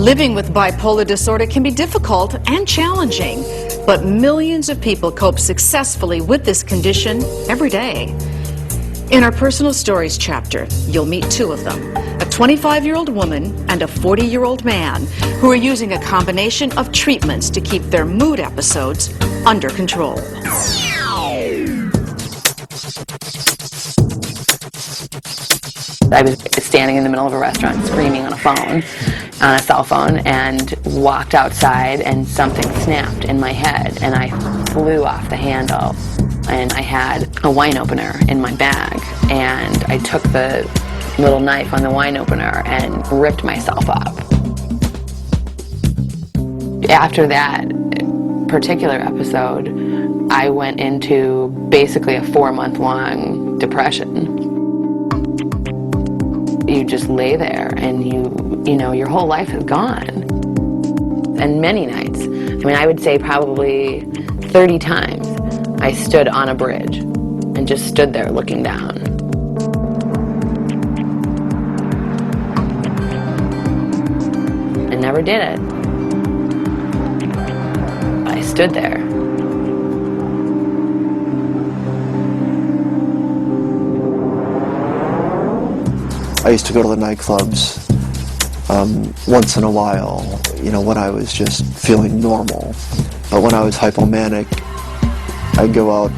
Living with bipolar disorder can be difficult and challenging, but millions of people cope successfully with this condition every day. In our personal stories chapter, you'll meet two of them, a 25-year-old woman and a 40-year-old man who are using a combination of treatments to keep their mood episodes under control. I was standing in the middle of a restaurant screaming on a cell phone, and walked outside and something snapped in my head and I flew off the handle. And I had a wine opener in my bag, and I took the little knife on the wine opener and ripped myself up. After that particular episode, I went into basically a 4-month-long depression. You just lay there and you know, your whole life is gone. And many nights, I mean, I would say probably 30 times, I stood on a bridge and just stood there looking down. I never did it. I stood there. I used to go to the nightclubs once in a while, you know, when I was just feeling normal. But when I was hypomanic, I'd go out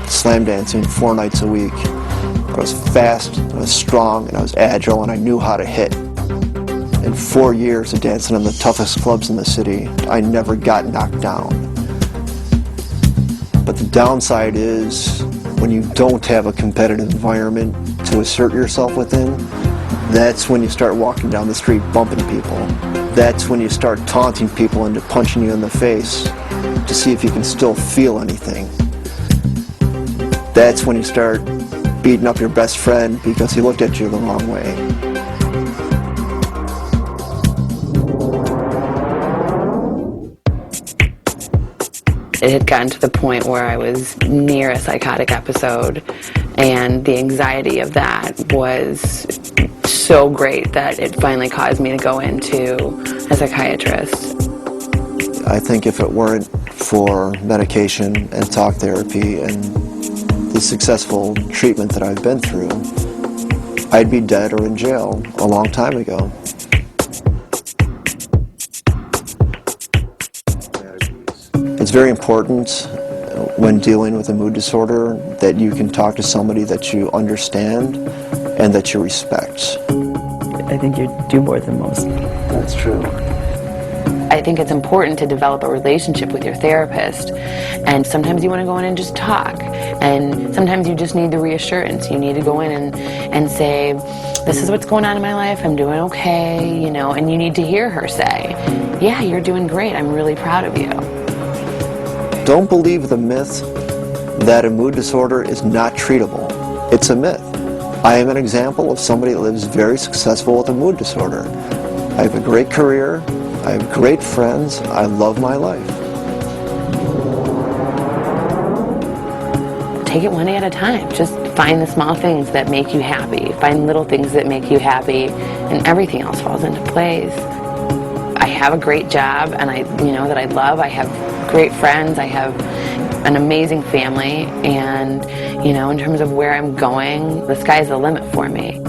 slam dancing 4 nights a week. I was fast, I was strong, and I was agile, and I knew how to hit. In 4 years of dancing in the toughest clubs in the city, I never got knocked down. But the downside is, when you don't have a competitive environment to assert yourself within, that's when you start walking down the street bumping people. That's when you start taunting people into punching you in the face to see if you can still feel anything. That's when you start beating up your best friend because he looked at you the wrong way. It had gotten to the point where I was near a psychotic episode, and the anxiety of that was so great that it finally caused me to go into a psychiatrist. I think if it weren't for medication and talk therapy and the successful treatment that I've been through, I'd be dead or in jail a long time ago. It's very important when dealing with a mood disorder that you can talk to somebody that you understand and that you respect. I think you do more than most. That's true. I think it's important to develop a relationship with your therapist, and sometimes you want to go in and just talk, and sometimes you just need the reassurance. You need to go in and say, this is what's going on in my life, I'm doing okay, you know, and you need to hear her say, yeah, you're doing great, I'm really proud of you. Don't believe the myth that a mood disorder is not treatable. It's a myth. I am an example of somebody that lives very successful with a mood disorder. I have a great career, I have great friends, I love my life. Take it one day at a time. Just find the small things that make you happy. Find little things that make you happy, and everything else falls into place. I have a great job, and that I love. I have great friends. I have an amazing family, and in terms of where I'm going, the sky's the limit for me.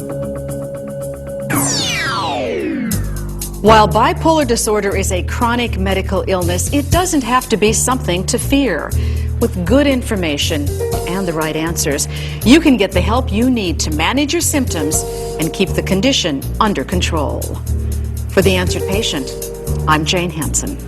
While bipolar disorder is a chronic medical illness, it doesn't have to be something to fear. With good information and the right answers, you can get the help you need to manage your symptoms and keep the condition under control. For The Answered Patient, I'm Jane Hansen.